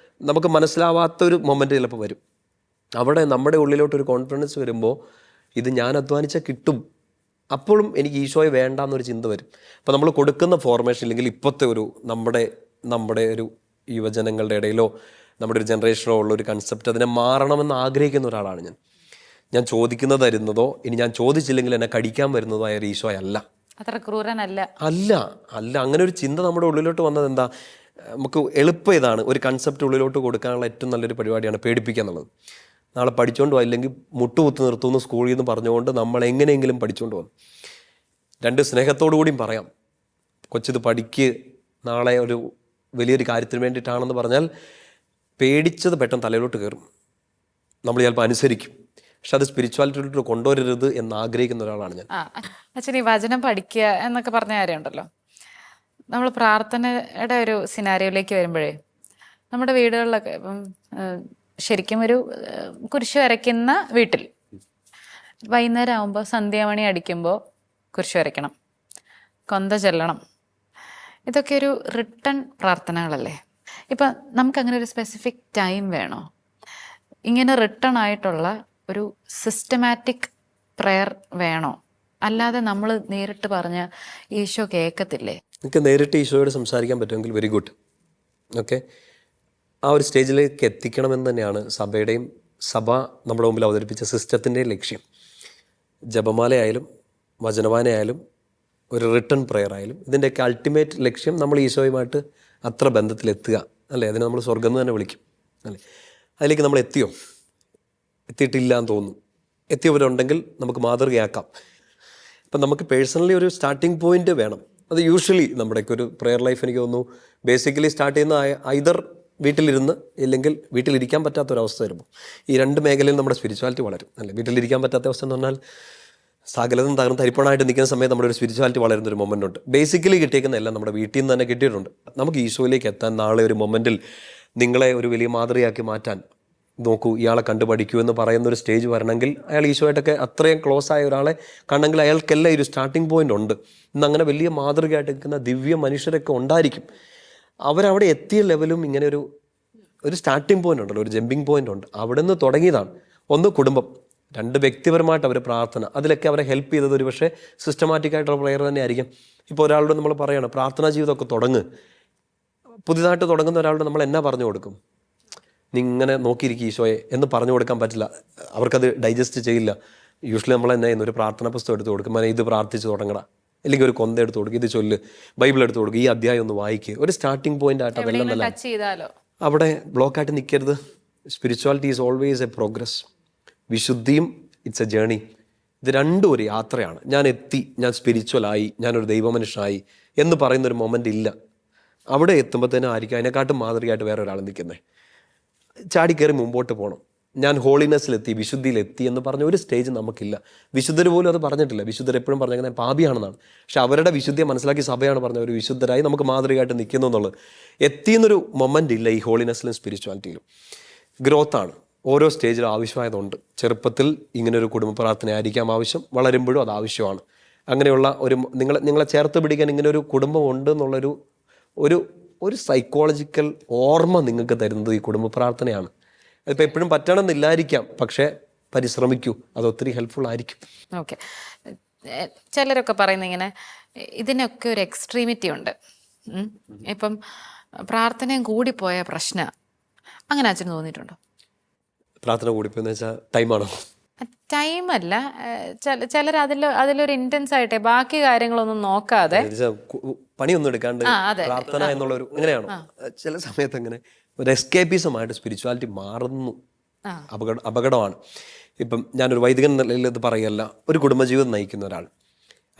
നമുക്ക് മനസ്സിലാവാത്തൊരു മൊമെൻ്റ് ചിലപ്പോൾ വരും. അവിടെ നമ്മുടെ ഉള്ളിലോട്ടൊരു കോൺഫിഡൻസ് വരുമ്പോൾ ഇത് ഞാൻ അധ്വാനിച്ചാൽ കിട്ടും, അപ്പോഴും എനിക്ക് ഈശോയെ വേണ്ടാന്നൊരു ചിന്ത വരും. അപ്പോൾ നമ്മൾ കൊടുക്കുന്ന ഫോർമേഷൻ, ഇല്ലെങ്കിൽ ഇപ്പോഴത്തെ ഒരു നമ്മുടെ ഒരു യുവജനങ്ങളുടെ ഇടയിലോ നമ്മുടെ ഒരു ജനറേഷനോ ഉള്ള ഒരു കൺസെപ്റ്റ്, അതിനെ മാറണമെന്ന് ആഗ്രഹിക്കുന്ന ഒരാളാണ് ഞാൻ ചോദിക്കുന്നത് തരുന്നതോ, ഇനി ഞാൻ ചോദിച്ചില്ലെങ്കിൽ എന്നെ കടിക്കാൻ വരുന്നതോ ആയ ഒരു ഈശോയല്ല.
അത്ര ക്രൂരനല്ല. അല്ല.
അങ്ങനെ ഒരു ചിന്ത നമ്മുടെ ഉള്ളിലോട്ട് വന്നത് എന്താ, നമുക്ക് എളുപ്പം ഇതാണ്, ഒരു കൺസെപ്റ്റ് ഉള്ളിലോട്ട് കൊടുക്കാനുള്ള ഏറ്റവും നല്ലൊരു പരിപാടിയാണ് പേടിപ്പിക്കുക എന്നുള്ളത്. നാളെ പഠിച്ചുകൊണ്ട് അല്ലെങ്കിൽ മുട്ടുകുത്ത് നിർത്തുന്നു സ്കൂളിൽ നിന്ന് പറഞ്ഞുകൊണ്ട് നമ്മൾ എങ്ങനെയെങ്കിലും പഠിച്ചുകൊണ്ട് വന്നു. 2 സ്നേഹത്തോടു കൂടിയും പറയാം, കൊച്ചിത് പഠിക്ക്, നാളെ ഒരു വലിയൊരു കാര്യത്തിന് വേണ്ടിയിട്ടാണെന്ന് പറഞ്ഞാൽ പേടിച്ചത് പെട്ടെന്ന് തലയിലോട്ട് കയറും, നമ്മൾ ചിലപ്പോൾ അനുസരിക്കും. പക്ഷെ അത് സ്പിരിച്വാലിറ്റിയിലോട്ട് കൊണ്ടുവരരുത് എന്ന് ആഗ്രഹിക്കുന്ന ഒരാളാണ് ഞാൻ.
അച്ഛൻ ഈ വചനം പഠിക്കുക എന്നൊക്കെ പറഞ്ഞ കാര്യമുണ്ടല്ലോ, നമ്മൾ പ്രാർത്ഥനയുടെ ഒരു സിനാരിയോയിലേക്ക് വരുമ്പോഴേ, നമ്മുടെ വീടുകളിലൊക്കെ ഇപ്പം ശരിക്കും ഒരു കുരിശ് വരയ്ക്കുന്ന വീട്ടിൽ വൈകുന്നേരം ആകുമ്പോൾ സന്ധ്യാമണി അടിക്കുമ്പോൾ കുരിശ് വരയ്ക്കണം, കൊന്ത ചെല്ലണം. ഇതൊക്കെ ഒരു റിട്ടൺ പ്രാർത്ഥനകളല്ലേ? ഇപ്പം നമുക്കങ്ങനെ ഒരു സ്പെസിഫിക് ടൈം വേണോ? ഇങ്ങനെ റിട്ടൺ ആയിട്ടുള്ള ഒരു സിസ്റ്റമാറ്റിക് പ്രെയർ വേണോ? അല്ലാതെ നമ്മൾ നേരിട്ട് പറഞ്ഞ ഈശോ കേൾക്കത്തില്ലേ?
നിങ്ങൾക്ക് നേരിട്ട് ഈശോയോട് സംസാരിക്കാൻ പറ്റുമെങ്കിൽ വെരി ഗുഡ്. ഓക്കെ, ആ ഒരു സ്റ്റേജിലേക്ക് എത്തിക്കണമെന്ന് തന്നെയാണ് സഭ നമ്മുടെ മുമ്പിൽ അവതരിപ്പിച്ച സിസ്റ്റത്തിൻ്റെയും ലക്ഷ്യം. ജപമാലയായാലും വചനവാനയായാലും ഒരു റിട്ടൺ പ്രെയർ ആയാലും ഇതിൻ്റെയൊക്കെ അൾട്ടിമേറ്റ് ലക്ഷ്യം നമ്മൾ ഈശോയുമായിട്ട് അത്ര ബന്ധത്തിലെത്തുക അല്ലേ? അതിനെ നമ്മൾ സ്വർഗം എന്ന് തന്നെ വിളിക്കും അല്ലേ? അതിലേക്ക് നമ്മൾ എത്തിയിട്ടില്ല എന്ന് തോന്നുന്നു. എത്തിയവരുണ്ടെങ്കിൽ നമുക്ക് മാതൃകയാക്കാം. അപ്പം നമുക്ക് പേഴ്സണലി ഒരു സ്റ്റാർട്ടിങ് പോയിന്റ് വേണം. അത് യൂഷ്വലി നമ്മുടെയൊക്കെ ഒരു പ്രെയർ ലൈഫ് എനിക്ക് തോന്നുന്നു ബേസിക്കലി സ്റ്റാർട്ട് ചെയ്യുന്ന ഐദർ വീട്ടിലിരുന്ന്, ഇല്ലെങ്കിൽ വീട്ടിലിരിക്കാൻ പറ്റാത്തൊരവസ്ഥ വരുമ്പോൾ, ഈ 2 മേഖലയിൽ നമ്മുടെ സ്പിരിച്വാലിറ്റി വളരും അല്ലേ? വീട്ടിലിരിക്കാൻ പറ്റാത്ത അവസ്ഥ എന്ന് പറഞ്ഞാൽ സകലതും തകർന്ന് തരിപ്പണമായിട്ട് നിൽക്കുന്ന സമയത്ത് നമ്മുടെ ഒരു സ്പിരിച്വാലിറ്റി വളരുന്നൊരു മൊമെൻ്റ് ഉണ്ട്. ബേസിക്കലി കിട്ടിയേക്കുന്ന എല്ലാം നമ്മുടെ വീട്ടിൽ നിന്ന് തന്നെ കിട്ടിയിട്ടുണ്ട്. നമുക്ക് ഈശോയിലേക്ക് എത്താൻ നാളെ ഒരു മൊമെൻറ്റിൽ നിങ്ങളെ ഒരു വലിയ മാതൃകയാക്കി മാറ്റാൻ നോക്കൂ, ഇയാളെ കണ്ടു പഠിക്കൂ എന്ന് പറയുന്നൊരു സ്റ്റേജ് വരണമെങ്കിൽ അയാൾ ഈശോയായിട്ടൊക്കെ അത്രയും ക്ലോസ് ആയ ഒരാളെ കണ്ടെങ്കിൽ അയാൾക്കെല്ലാം ഒരു സ്റ്റാർട്ടിങ് പോയിന്റ് ഉണ്ട്. ഇന്ന് അങ്ങനെ വലിയ മാതൃകയായിട്ട് നിൽക്കുന്ന ദിവ്യ മനുഷ്യരൊക്കെ ഉണ്ടായിരിക്കും. അവരവിടെ എത്തിയ ലെവലും ഇങ്ങനെ ഒരു സ്റ്റാർട്ടിംഗ് പോയിന്റ് ഉണ്ടല്ലോ, ഒരു ജമ്പിങ് പോയിന്റ് ഉണ്ട്. അവിടെ നിന്ന് തുടങ്ങിയതാണ്. ഒന്ന് കുടുംബം, രണ്ട് വ്യക്തിപരമായിട്ട് അവർ പ്രാർത്ഥന, അതിലൊക്കെ അവരെ ഹെൽപ്പ് ചെയ്തത് ഒരു പക്ഷേ സിസ്റ്റമാറ്റിക് ആയിട്ടുള്ള പ്രെയർ തന്നെ ആയിരിക്കും. ഇപ്പോൾ ഒരാളോട് നമ്മൾ പറയുകയാണ് പ്രാർത്ഥനാ ജീവിതമൊക്കെ തുടങ്ങ്, പുതിയതായിട്ട് തുടങ്ങുന്ന ഒരാളോട് നമ്മൾ എന്നാ പറഞ്ഞു കൊടുക്കും? നിങ്ങനെ നോക്കിയിരിക്കും ഈശോയെ എന്ന് പറഞ്ഞു കൊടുക്കാൻ പറ്റില്ല, അവർക്കത് ഡൈജസ്റ്റ് ചെയ്യില്ല. യൂഷ്വലി നമ്മൾ എന്നാ ചെയ്യുന്ന ഒരു പ്രാർത്ഥന പുസ്തകം എടുത്ത് കൊടുക്കും, ഇത് പ്രാർത്ഥിച്ച് തുടങ്ങടാ, അല്ലെങ്കിൽ ഒരു കൊന്ത എടുത്ത് കൊടുക്കും, ഇത് ചൊല്ല്, ബൈബിൾ എടുത്ത് കൊടുക്കും, ഈ അധ്യായം ഒന്ന് വായിക്കുക. ഒരു സ്റ്റാർട്ടിംഗ് പോയിന്റ് ആയിട്ട് അതെല്ലാം നല്ല. അവിടെ ബ്ലോക്കായിട്ട് നിൽക്കരുത്. Spirituality is always A progress. വിശുദ്ധിയും ഇറ്റ്സ് എ ജേണി. ഇത് രണ്ടും ഒരു യാത്രയാണ്. ഞാൻ എത്തി, ഞാൻ സ്പിരിച്വലായി, ഞാനൊരു ദൈവമനുഷ്യനായി എന്ന് പറയുന്നൊരു മൊമെൻ്റ് ഇല്ല. അവിടെ എത്തുമ്പോഴത്തേനും ആയിരിക്കും അതിനെക്കാട്ടും മാതൃകയായിട്ട് വേറെ ഒരാൾ നിൽക്കുന്നത്. ചാടിക്കയറി മുമ്പോട്ട് പോകണം. ഞാൻ ഹോളിനെസ്സിലെത്തി, വിശുദ്ധിയിലെത്തി എന്ന് പറഞ്ഞ ഒരു സ്റ്റേജ് നമുക്കില്ല. വിശുദ്ധർ പോലും അത് പറഞ്ഞിട്ടില്ല. വിശുദ്ധർ എപ്പോഴും പറഞ്ഞേക്കുന്നത് പാപിയാണെന്നാണ്. പക്ഷെ അവരുടെ വിശുദ്ധിയെ മനസ്സിലാക്കി സഭയാണ് പറഞ്ഞ ഒരു വിശുദ്ധരായി നമുക്ക് മാതൃകയായിട്ട് നിൽക്കുന്നു എന്നുള്ളത്. എത്തിയെന്നൊരു മൊമെൻ്റ് ഇല്ല ഈ ഹോളിനെസ്സിലും സ്പിരിച്വാലിറ്റിയിലും. ഗ്രോത്താണ്, ഓരോ സ്റ്റേജിലും ആവശ്യമായതുണ്ട്. ചെറുപ്പത്തിൽ ഇങ്ങനൊരു കുടുംബ പ്രാർത്ഥന ആയിരിക്കാം ആവശ്യം, വളരുമ്പോഴും അത് ആവശ്യമാണ്. അങ്ങനെയുള്ള ഒരു നിങ്ങളെ ചേർത്ത് പിടിക്കാൻ ഇങ്ങനെ ഒരു കുടുംബം ഉണ്ട് എന്നുള്ളൊരു ഒരു സൈക്കോളജിക്കൽ ഓർമ്മ നിങ്ങൾക്ക് തരുന്നത് ഈ കുടുംബ പ്രാർത്ഥനയാണ്. അതിപ്പോൾ എപ്പോഴും പറ്റണമെന്നില്ലായിരിക്കാം, പക്ഷേ പരിശ്രമിക്കൂ, അത് ഒത്തിരി ഹെൽപ്ഫുൾ ആയിരിക്കും.
ഓക്കെ, ചിലരൊക്കെ പറയുന്ന ഇങ്ങനെ ഇതിനൊക്കെ ഒരു എക്സ്ട്രീമിറ്റി ഉണ്ട്. ഇപ്പം പ്രാർത്ഥനയും കൂടിപ്പോയ പ്രശ്നം, അങ്ങനെ അച്ഛന് തോന്നിയിട്ടുണ്ടോ?
പ്രാർത്ഥന കൂടിപ്പോയെന്ന് വെച്ചാൽ ടൈമാണോ?
ടൈമല്ല, ചിലർ അതിലൊരു ഇന്റൻസ് ആയിട്ടെ ബാക്കി കാര്യങ്ങളൊന്നും നോക്കാതെ
പണിയൊന്നും എടുക്കാണ്ട് പ്രാർത്ഥന എന്നുള്ളൊരു അങ്ങനെയാണോ? ചില സമയത്ത് അങ്ങനെ ഒരു എസ്കേപ്പിസമായിട്ട് സ്പിരിച്വാലിറ്റി മാറുന്നു. അപകടമാണ്. ഇപ്പം ഞാനൊരു വൈദികൻ നിലയിൽ ഇത് പറയല്ല, ഒരു കുടുംബജീവിതം നയിക്കുന്ന ഒരാൾ,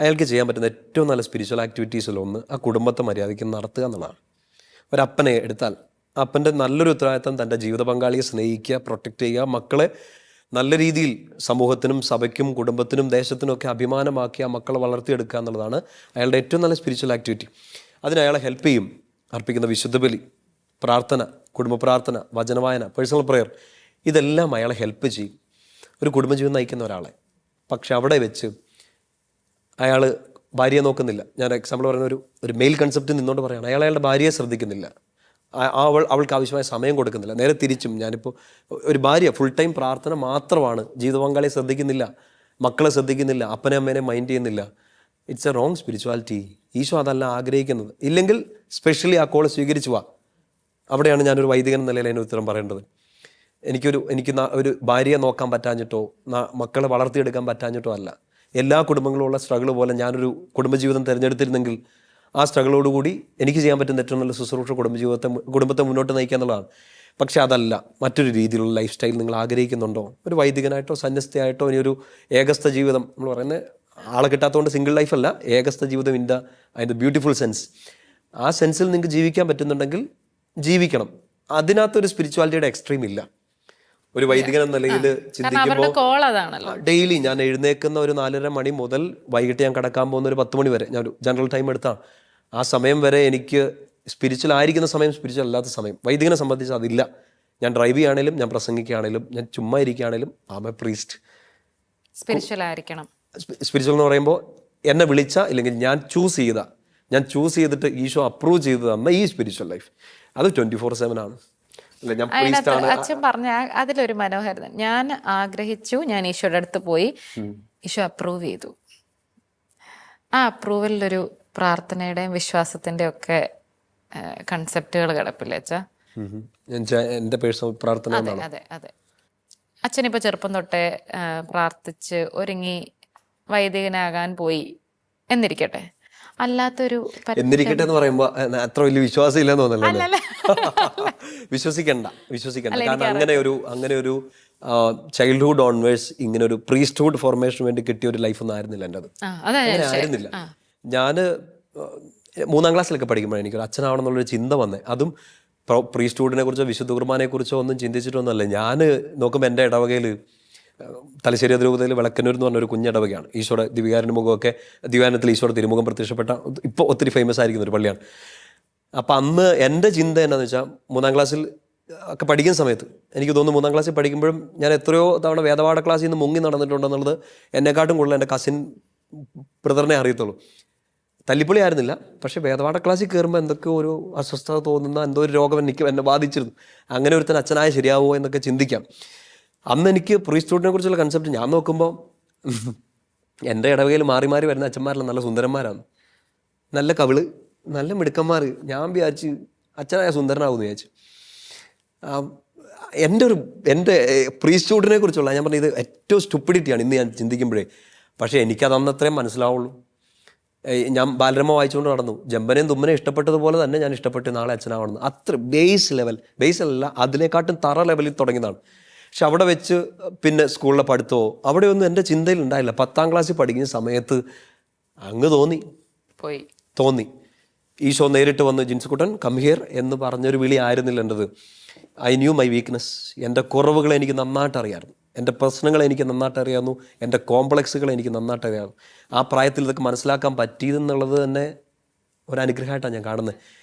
അയാൾക്ക് ചെയ്യാൻ പറ്റുന്ന ഏറ്റവും നല്ല സ്പിരിച്വൽ ആക്ടിവിറ്റീസിലൊന്ന് ആ കുടുംബത്തെ മര്യാദയ്ക്ക് നടത്തുക എന്നുള്ളതാണ്. ഒരപ്പനെ എടുത്താൽ അപ്പൻ്റെ നല്ലൊരു ഉത്തരവാദിത്തം തൻ്റെ ജീവിത പങ്കാളിയെ സ്നേഹിക്കുക, പ്രൊട്ടക്റ്റ് ചെയ്യുക, മക്കളെ നല്ല രീതിയിൽ സമൂഹത്തിനും സഭയ്ക്കും കുടുംബത്തിനും ദേശത്തിനും ഒക്കെ അഭിമാനമാക്കി ആ മക്കളെ വളർത്തിയെടുക്കുക എന്നുള്ളതാണ് അയാളുടെ ഏറ്റവും നല്ല സ്പിരിച്വൽ ആക്ടിവിറ്റി. അതിന് അയാളെ ഹെൽപ്പ് ചെയ്യും അർപ്പിക്കുന്ന വിശുദ്ധ ബലി, പ്രാർത്ഥന, കുടുംബ പ്രാർത്ഥന, വചനവായന, പേഴ്സണൽ പ്രെയർ, ഇതെല്ലാം അയാളെ ഹെൽപ്പ് ചെയ്യും ഒരു കുടുംബജീവിതം നയിക്കുന്ന ഒരാളെ. പക്ഷെ അവിടെ വെച്ച് അയാൾ ഭാര്യയെ നോക്കുന്നില്ല. ഞാൻ എക്സാമ്പിൾ പറയുന്ന ഒരു മെയിൽ കൺസെപ്റ്റ് നിന്നുകൊണ്ട് പറയുകയാണ്, അയാളുടെ ഭാര്യയെ ശ്രദ്ധിക്കുന്നില്ല, അവൾക്ക് ആവശ്യമായ സമയം കൊടുക്കുന്നില്ല. നേരെ തിരിച്ചും, ഞാനിപ്പോൾ ഒരു ഭാര്യ ഫുൾ ടൈം പ്രാർത്ഥന മാത്രമാണ്, ജീവിത പങ്കാളിയെ ശ്രദ്ധിക്കുന്നില്ല, മക്കളെ ശ്രദ്ധിക്കുന്നില്ല, അപ്പനെ അമ്മേനെ മൈൻഡ് ചെയ്യുന്നില്ല. It's a wrong spirituality. Eesho അതല്ല ആഗ്രഹിക്കുന്നത്. ഇല്ലെങ്കിൽ സ്പെഷ്യലി ആ കോള് സ്വീകരിച്ചു വാ. അവിടെയാണ് ഞാനൊരു വൈദികൻ എന്ന നിലയിൽ അതിന് ഉത്തരം പറയേണ്ടത്. എനിക്ക് ഒരു ഭാര്യയെ നോക്കാൻ പറ്റാഞ്ഞിട്ടോ മക്കളെ വളർത്തിയെടുക്കാൻ പറ്റാഞ്ഞിട്ടോ അല്ല. എല്ലാ കുടുംബങ്ങളുള്ള സ്ട്രഗിൾ പോലെ ഞാനൊരു കുടുംബജീവിതം തിരഞ്ഞെടുത്തിരുന്നെങ്കിൽ ആ സ്ട്രഗിളോടുകൂടി എനിക്ക് ചെയ്യാൻ പറ്റുന്ന ഏറ്റവും നല്ല ശുശ്രൂഷ കുടുംബത്തെ മുന്നോട്ട് നയിക്കുക എന്നുള്ളതാണ്. പക്ഷെ അതല്ല, മറ്റൊരു രീതിയിലുള്ള ലൈഫ് സ്റ്റൈൽ നിങ്ങൾ ആഗ്രഹിക്കുന്നുണ്ടോ? ഒരു വൈദികനായിട്ടോ സന്യസ്തയായിട്ടോ ഇനി ഒരു ഏകസ്ഥ ജീവിതം, നമ്മൾ പറയുന്നത് ആളെ കിട്ടാത്തതുകൊണ്ട് സിംഗിൾ ലൈഫല്ല, ഏകസ്ഥ ജീവിതം അതിൻ്റെ ബ്യൂട്ടിഫുൾ സെൻസ്, ആ സെൻസിൽ നിങ്ങൾക്ക് ജീവിക്കാൻ പറ്റുന്നുണ്ടെങ്കിൽ ജീവിക്കണം. അതിനകത്തൊരു സ്പിരിച്വാലിറ്റിയുടെ എക്സ്ട്രീം ഇല്ല. ഒരു വൈദികൻ എന്ന നിലയിൽ ചിന്തിക്കുമ്പോൾ ഡെയിലി ഞാൻ എഴുന്നേൽക്കുന്ന ഒരു 4:30 മണി മുതൽ വൈകിട്ട് ഞാൻ കിടക്കാൻ പോകുന്ന ഒരു 10 മണി വരെ ഞാൻ ഒരു ജനറൽ ടൈം എടുത്താണ്. ആ സമയം വരെ എനിക്ക് സ്പിരിച്വൽ ആയിരിക്കുന്ന സമയം, സ്പിരിച്വൽ അല്ലാത്ത സമയം. വൈദികനെ സംബന്ധിച്ച് അതില്ല. ഞാൻ ഡ്രൈവ് ചെയ്യുകയാണെങ്കിലും, ഞാൻ പ്രസംഗിക്കുകയാണെങ്കിലും, ഞാൻ ചുമ്മാ ഇരിക്കുകയാണെങ്കിലും ആം എ പ്രീസ്റ്റ്.
സ്പിരിച്വൽ ആയിരിക്കണം.
സ്പിരിച്വൽ എന്ന് പറയുമ്പോൾ എന്നെ വിളിച്ച, ഇല്ലെങ്കിൽ ഞാൻ ചൂസ് ചെയ്തിട്ട് ഈശോ അപ്രൂവ് ചെയ്ത് തന്ന ഈ സ്പിരിച്വൽ ലൈഫ്, അത് 24/7 ആണ്.
അച്ഛൻ പറഞ്ഞ അതിലൊരു മനോഹരത, ഞാൻ ആഗ്രഹിച്ചു, ഞാൻ ഈശോയുടെ അടുത്ത് പോയി, ഈശോ അപ്രൂവ് ചെയ്തു. ആ അപ്രൂവലിലൊരു പ്രാർത്ഥനയുടെയും വിശ്വാസത്തിൻ്റെ ഒക്കെ കൺസെപ്റ്റുകൾ കിടപ്പില്ലേ അച്ഛാ?
എൻ്റെ പേഴ്സണൽ പ്രാർത്ഥന.
അതെ. അച്ഛനിപ്പോൾ ചെറുപ്പം തൊട്ടേ പ്രാർത്ഥിച്ച് ഒരുങ്ങി വൈദികനാകാൻ പോയി എന്നിരിക്കട്ടെ, അല്ലാത്തൊരു
എന്നിരിക്കട്ടെ എന്ന് പറയുമ്പോൾ അത്ര വലിയ വിശ്വാസം ഇല്ലെന്ന് തോന്നല്ലോ. വിശ്വസിക്കണ്ട. കാരണം അങ്ങനെ ഒരു ചൈൽഡ്ഹുഡ് ഓൺവേഴ്സ് ഇങ്ങനെ ഒരു പ്രീസ്റ്റ്ഹുഡ് ഫോർമേഷന് വേണ്ടി കിട്ടിയ ഒരു ലൈഫ് ഒന്നും ആയിരുന്നില്ല എൻ്റെ. അങ്ങനെ ആയിരുന്നില്ല. ഞാൻ 3ാം ക്ലാസ്സിലൊക്കെ പഠിക്കുമ്പോഴാണ് എനിക്കൊരു അച്ഛനാവണമെന്നുള്ളൊരു ചിന്ത വന്നേ. അതും പ്രീസ്റ്റ്ഹുഡിനെ കുറിച്ചോ വിശുദ്ധ കുർബാനയെ കുറിച്ചോ ഒന്നും ചിന്തിച്ചിട്ടൊന്നുമല്ല. ഞാൻ നോക്കുമ്പോൾ എൻ്റെ ഇടവകയിൽ തലശ്ശേരി അതിരൂപതയിൽ വിളക്കന്നൂർ എന്ന് പറഞ്ഞൊരു കുഞ്ഞിടവകയാണ്. ഈശോയുടെ ദിവ്യകാരുണ്യ മുഖമൊക്കെ, ദിവ്യാനത്തിൽ ഈശോയുടെ തിരുമുഖം പ്രത്യക്ഷപ്പെട്ട ഇപ്പോൾ ഒത്തിരി ഫേമസ് ആയിരിക്കുന്ന ഒരു പള്ളിയാണ്. അപ്പം അന്ന് എൻ്റെ ചിന്ത എന്നാന്ന് വെച്ചാൽ 3ാം ക്ലാസ്സിൽ ഒക്കെ പഠിക്കുന്ന സമയത്ത് എനിക്ക് തോന്നുന്നു 3ാം ക്ലാസ്സിൽ പഠിക്കുമ്പോഴും ഞാൻ എത്രയോ തവണ വേദപാഠ ക്ലാസ്സിൽ നിന്ന് മുങ്ങി നടന്നിട്ടുണ്ടെന്നുള്ളത് എന്നെക്കാട്ടും കൂടുതൽ എൻ്റെ കസിൻ ബ്രദറിനെ അറിയത്തുള്ളൂ. തല്ലിപ്പൊളി ആയിരുന്നില്ല, പക്ഷേ വേദപാഠ ക്ലാസ്സിൽ കയറുമ്പോൾ എന്തൊക്കെയോ ഒരു അസ്വസ്ഥത തോന്നുന്ന എന്തോ ഒരു രോഗം എന്നെ ബാധിച്ചിരുന്നു. അങ്ങനെ ഒരുത്തൻ അച്ഛനായ ശരിയാവുമോ എന്നൊക്കെ ചിന്തിക്കാം. അന്ന് എനിക്ക് പ്രീസ്റ്റ്ഹുഡിനെ കുറിച്ചുള്ള കൺസെപ്റ്റ് ഞാൻ നോക്കുമ്പോൾ എൻ്റെ ഇടവകയിൽ മാറി മാറി വരുന്ന അച്ഛന്മാരെല്ലാം നല്ല സുന്ദരന്മാരാണ്, നല്ല കവിള്, നല്ല മിടുക്കന്മാർ. ഞാൻ വിചാരിച്ച് അച്ഛനായ സുന്ദരനാവുമെന്ന് വിചാരിച്ചു. എൻ്റെ പ്രീസ്റ്റ്ഹുഡിനെ കുറിച്ചുള്ള ഞാൻ പറഞ്ഞത് ഏറ്റവും സ്റ്റുപ്പിഡിറ്റിയാണ് ഇന്ന് ഞാൻ ചിന്തിക്കുമ്പോഴേ. പക്ഷേ എനിക്കത് അന്നത്രയും മനസ്സിലാവുള്ളൂ. ഞാൻ ബാലരമ വായിച്ചുകൊണ്ട് നടന്നു. ജമ്പനെയും തുമ്മനെയും ഇഷ്ടപ്പെട്ടതുപോലെ തന്നെ ഞാൻ ഇഷ്ടപ്പെട്ട് നാളെ അച്ഛനാവണമെന്ന്. അത്ര ബേസ് അല്ല, അതിനെക്കാട്ടും തറ ലെവലിൽ തുടങ്ങിയതാണ്. പക്ഷെ അവിടെ വെച്ച് പിന്നെ സ്കൂളിലെ പഠിത്തമോ അവിടെയൊന്നും എൻ്റെ ചിന്തയിൽ ഉണ്ടായില്ല. 10ാം ക്ലാസ്സിൽ പഠിക്കുന്ന സമയത്ത് അങ്ങ് തോന്നി ഈശോ നേരിട്ട് വന്ന് ജിൻസുക്കുട്ടൻ കം ഹിയർ എന്ന് പറഞ്ഞൊരു വിളി ആയിരുന്നില്ല എൻ്റെത്. I knew my weakness. എൻ്റെ കുറവുകളെ എനിക്ക് നന്നായിട്ട് അറിയാമായിരുന്നു, എൻ്റെ പ്രശ്നങ്ങളെ എനിക്ക് നന്നായിട്ട് അറിയാമായിരുന്നു, എൻ്റെ കോംപ്ലക്സുകളെ എനിക്ക് നന്നായിട്ട് അറിയാമായിരുന്നു. ആ പ്രായത്തിൽ ഇതൊക്കെ മനസ്സിലാക്കാൻ പറ്റിയതെന്നുള്ളത് തന്നെ ഒരു അനുഗ്രഹമായിട്ടാണ് ഞാൻ കാണുന്നത്.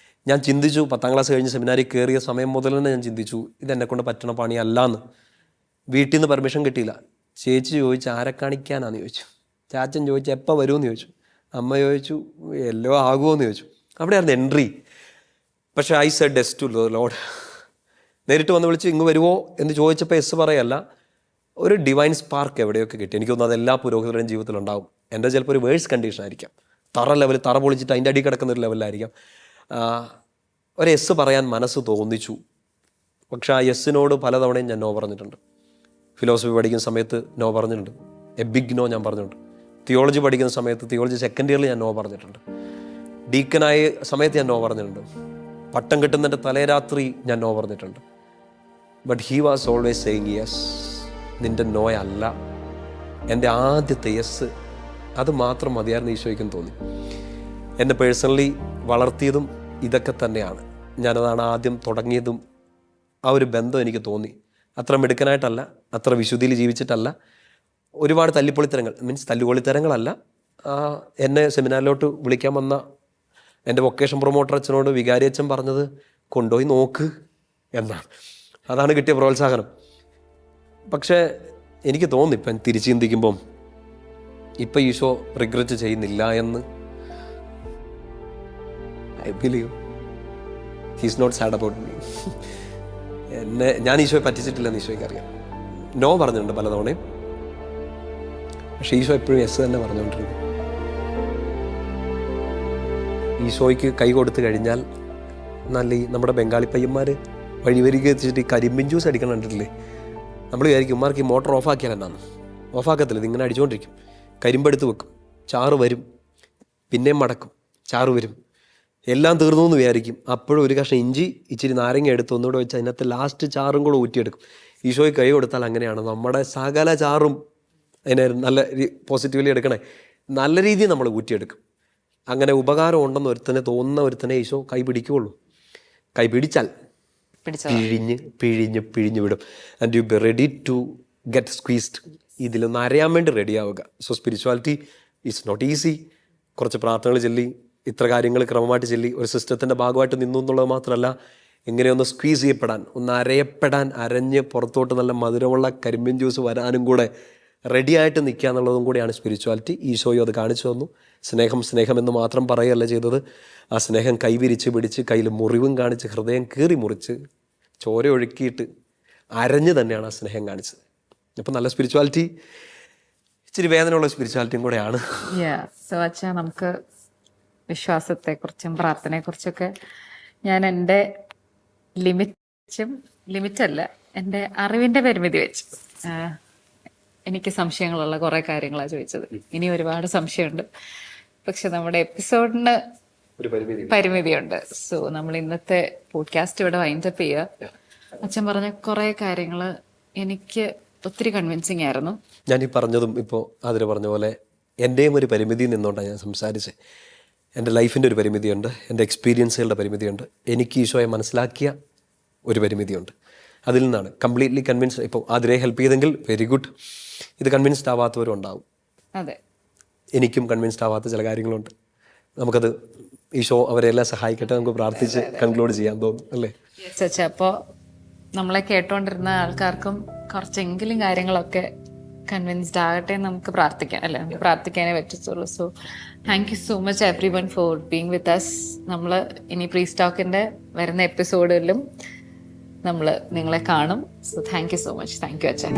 ഞാൻ ചിന്തിച്ചു, 10ാം ക്ലാസ് കഴിഞ്ഞ് സെമിനാരിൽ കയറിയ സമയം മുതൽ തന്നെ ഞാൻ ചിന്തിച്ചു ഇതെന്നെക്കൊണ്ട് പറ്റണ പണിയല്ലാന്ന്. വീട്ടിൽ നിന്ന് പെർമിഷൻ കിട്ടിയില്ല. ചേച്ചി ചോദിച്ചു ആരെ കാണിക്കാനാന്ന് ചോദിച്ചു. ചാച്ചൻ ചോദിച്ചു എപ്പോൾ വരുമെന്ന് ചോദിച്ചു. അമ്മ ചോദിച്ചു എല്ലോ ആകുമോ എന്ന് ചോദിച്ചു. അവിടെയായിരുന്നു എൻട്രി. പക്ഷേ I said yes to Lord. നേരിട്ട് വന്ന് വിളിച്ച് ഇങ്ങ് വരുമോ എന്ന് ചോദിച്ചപ്പോൾ എസ് പറയല്ല, ഒരു ഡിവൈൻ സ്പാർക്ക് എവിടെയൊക്കെ കിട്ടി. എനിക്ക് തോന്നുന്നു അതെല്ലാ പുരോഹിതരുടെയും ജീവിതത്തിലുണ്ടാവും. എൻ്റെ ചിലപ്പോൾ ഒരു വേഴ്സ് കണ്ടീഷൻ ആയിരിക്കാം, തറ പൊളിച്ചിട്ട് അതിൻ്റെ അടി കിടക്കുന്ന ഒരു ലെവലിലായിരിക്കാം. ഒരു എസ് പറയാൻ മനസ്സ് തോന്നിച്ചു. പക്ഷേ ആ എസ്സിനോട് പലതവണയും ഞാൻ നോ പറഞ്ഞിട്ടുണ്ട്. ഫിലോസഫി പഠിക്കുന്ന സമയത്ത് നോ പറഞ്ഞിട്ടുണ്ട്, എ ബിഗ് നോ ഞാൻ പറഞ്ഞിട്ടുണ്ട്. തിയോളജി പഠിക്കുന്ന സമയത്ത്, തിയോളജി സെക്കൻഡ് ഇയറിൽ ഞാൻ നോ പറഞ്ഞിട്ടുണ്ട്. ഡീക്കനായ സമയത്ത് ഞാൻ നോ പറഞ്ഞിട്ടുണ്ട്. പട്ടം കിട്ടുന്നതിൻ്റെ തലേരാത്രി ഞാൻ നോ പറഞ്ഞിട്ടുണ്ട്. But he was always saying yes. നിൻ്റെ നോ അല്ല, എൻ്റെ ആദ്യത്തെ യെസ് അത് മാത്രം മതിയായിരുന്നു ഈശോയ്ക്കും തോന്നി. എന്നെ പേഴ്സണലി വളർത്തിയതും ഇതൊക്കെ തന്നെയാണ്. ഞാനതാണ് ആദ്യം തുടങ്ങിയതും. ആ ഒരു ബന്ധം എനിക്ക് തോന്നി. അത്ര മിടുക്കനായിട്ടല്ല, അത്ര വിശുദ്ധിയിൽ ജീവിച്ചിട്ടല്ല, ഒരുപാട് തല്ലിപ്പൊളിത്തരങ്ങൾ, മീൻസ് തല്ലുപൊളിത്തരങ്ങളല്ല. എന്നെ സെമിനാറിലോട്ട് വിളിക്കാൻ വന്ന എൻ്റെ വൊക്കേഷൻ പ്രൊമോട്ടർ അച്ഛനോട് വികാരി അച്ഛൻ പറഞ്ഞത് കൊണ്ടുപോയി നോക്ക് എന്നാണ്. അതാണ് കിട്ടിയ പ്രോത്സാഹനം. പക്ഷേ എനിക്ക് തോന്നി ഇപ്പം തിരിച്ച് ചിന്തിക്കുമ്പം ഇപ്പം ഈശോ റിഗ്രറ്റ് ചെയ്യുന്നില്ല എന്ന്. I believe he's not sad about me. ഞാൻ ഈശോയെ പറ്റിച്ചിട്ടില്ലെന്ന് ഈശോയ്ക്ക് അറിയാം. നോ പറഞ്ഞിട്ടുണ്ട് പലതവണയും, പക്ഷേ ഈശോ എപ്പോഴും യെസ് തന്നെ പറഞ്ഞുകൊണ്ടിരുന്നു. ഈശോയ്ക്ക് കൈ കൊടുത്തു കഴിഞ്ഞാൽ നല്ല ഈ നമ്മുടെ ബംഗാളി പയ്യന്മാർ വഴിവരിക എത്തിച്ചിട്ട് ഈ കരിമ്പിൻ ജ്യൂസ് അടിക്കണം കണ്ടിട്ടില്ലേ? നമ്മൾ വിചാരിക്കും ഉമ്മാർക്ക് ഈ മോട്ടർ ഓഫാക്കിയാൽ എന്നാണ്. ഓഫാക്കത്തില്ല, ഇതിങ്ങനെ അടിച്ചുകൊണ്ടിരിക്കും. കരിമ്പെടുത്ത് വെക്കും, ചാറ് വരും, പിന്നെയും മടക്കും, ചാറ് വരും, എല്ലാം തീർന്നു എന്ന് വിചാരിക്കും. അപ്പോഴും ഒരു കഷ്ണം ഇഞ്ചി ഇച്ചിരി നാരങ്ങ എടുത്ത് ഒന്നുകൂടെ വെച്ച് അതിനകത്ത് ലാസ്റ്റ് ചാറും കൂടെ ഊറ്റിയെടുക്കും. ഈശോയ്ക്ക് കൈ കൊടുത്താൽ അങ്ങനെയാണ്. നമ്മുടെ സകല ചാറും അതിനെ നല്ല പോസിറ്റീവ്ലി എടുക്കണേ, നല്ല രീതിയിൽ നമ്മൾ ഊറ്റിയെടുക്കും. അങ്ങനെ ഉപകാരം ഉണ്ടെന്ന് ഒരുത്തനെ തോന്നുന്ന ഒരുത്തനെ ഈശോ കൈ പിടിക്കുകയുള്ളൂ. കൈ പിടിച്ചാൽ പിഴിഞ്ഞ് വിടും. And you be ready to get squeezed. ഇതിലൊന്ന് അരയാൻ വേണ്ടി റെഡി ആവുക. So spirituality is not easy. കുറച്ച് പ്രാർത്ഥനകൾ ചൊല്ലി, ഇത്ര കാര്യങ്ങൾ ക്രമമായിട്ട് ചൊല്ലി, ഒരു സിസ്റ്റത്തിൻ്റെ ഭാഗമായിട്ട് നിന്നു എന്നുള്ളത് മാത്രമല്ല, ഇങ്ങനെയൊന്ന് സ്ക്വീസ് ചെയ്യപ്പെടാൻ, ഒന്ന് അരയപ്പെടാൻ, അരഞ്ഞ് പുറത്തോട്ട് നല്ല മധുരമുള്ള കരിമ്പിൻ ജ്യൂസ് വരാനും കൂടെ റെഡിയായിട്ട് നിൽക്കുക എന്നുള്ളതും കൂടിയാണ് സ്പിരിച്വാലിറ്റി. ഈശോയും അത് കാണിച്ചു തന്നു. സ്നേഹം എന്ന് മാത്രം പറയുകയല്ല ചെയ്തത്. ആ സ്നേഹം കൈവിരിച്ച് പിടിച്ച്, കയ്യിൽ മുറിവും കാണിച്ച്, ഹൃദയം കീറി മുറിച്ച്, ചോര ഒഴുക്കിയിട്ട് അരഞ്ഞ് തന്നെയാണ് ആ സ്നേഹം കാണിച്ചത്. അപ്പം നല്ല സ്പിരിച്വാലിറ്റി, ഇച്ചിരി വേദനയുള്ള സ്പിരിച്വാലിറ്റിയും കൂടെയാണ്.
സോ അച്ഛാ, നമുക്ക് വിശ്വാസത്തെക്കുറിച്ചും പ്രാർത്ഥനയെക്കുറിച്ചൊക്കെ ഞാൻ എൻ്റെ ലിമിറ്റല്ല, എൻ്റെ അറിവിൻ്റെ പരിമിതി വെച്ച് എനിക്ക് സംശയങ്ങളുള്ള കുറേ കാര്യങ്ങളാണ് ചോദിച്ചത്. ഇനി ഒരുപാട് സംശയമുണ്ട്, പക്ഷെ നമ്മുടെ എപ്പിസോഡിന് പരിമിതിയുണ്ട്. സോ നമ്മൾ ഇന്നത്തെ പോഡ്കാസ്റ്റ് ഇവിടെ വൈൻഡപ്പ് ചെയ്യുക. അച്ഛൻ പറഞ്ഞ കുറേ കാര്യങ്ങൾ എനിക്ക് ഒത്തിരി കൺവിൻസിങ് ആയിരുന്നു.
ഞാനീ പറഞ്ഞതും ഇപ്പോൾ അതിൽ പറഞ്ഞ പോലെ എൻ്റെയും ഒരു പരിമിതി നിന്നുകൊണ്ടാണ് ഞാൻ സംസാരിച്ചത്. എൻ്റെ ലൈഫിൻ്റെ ഒരു പരിമിതിയുണ്ട്, എൻ്റെ എക്സ്പീരിയൻസുകളുടെ പരിമിതിയുണ്ട്, എനിക്ക് ഈശോയെ മനസ്സിലാക്കിയ ഒരു പരിമിതിയുണ്ട്. അതിൽ നിന്നാണ് കംപ്ലീറ്റ്ലി കൺവിൻസ്ഡ്. ഇപ്പോൾ അതിനെ ഹെൽപ്പ് ചെയ്തെങ്കിൽ വെരി ഗുഡ്. ഇത് കൺവിൻസ്ഡ് ആവാത്തവരും ഉണ്ടാവും.
അതെ,
എനിക്കും കൺവിൻസ്ഡ് ആവാത്ത ചില കാര്യങ്ങളുണ്ട്. നമുക്കത് ഈശോ അവരെല്ലാം സഹായിക്കട്ടെ. നമുക്ക് പ്രാർത്ഥിച്ച് കൺക്ലൂഡ് ചെയ്യാൻ തോന്നും അല്ലേ?
അപ്പോൾ നമ്മളെ കേട്ടോണ്ടിരുന്ന ആൾക്കാർക്കും കുറച്ചെങ്കിലും കാര്യങ്ങളൊക്കെ കൺവിൻസ്ഡ് ആകട്ടെ എന്ന് നമുക്ക് പ്രാർത്ഥിക്കാം അല്ലേ, നമുക്ക് പ്രാർത്ഥിക്കാനേ പറ്റത്തുള്ളൂ. So thank you so much everyone for being with us. നമ്മൾ ഇനി പ്രീസ് ടോക്കിൻ്റെ വരുന്ന എപ്പിസോഡിലും നമ്മൾ നിങ്ങളെ കാണും. So thank you so much. Thank you അച്ഛൻ.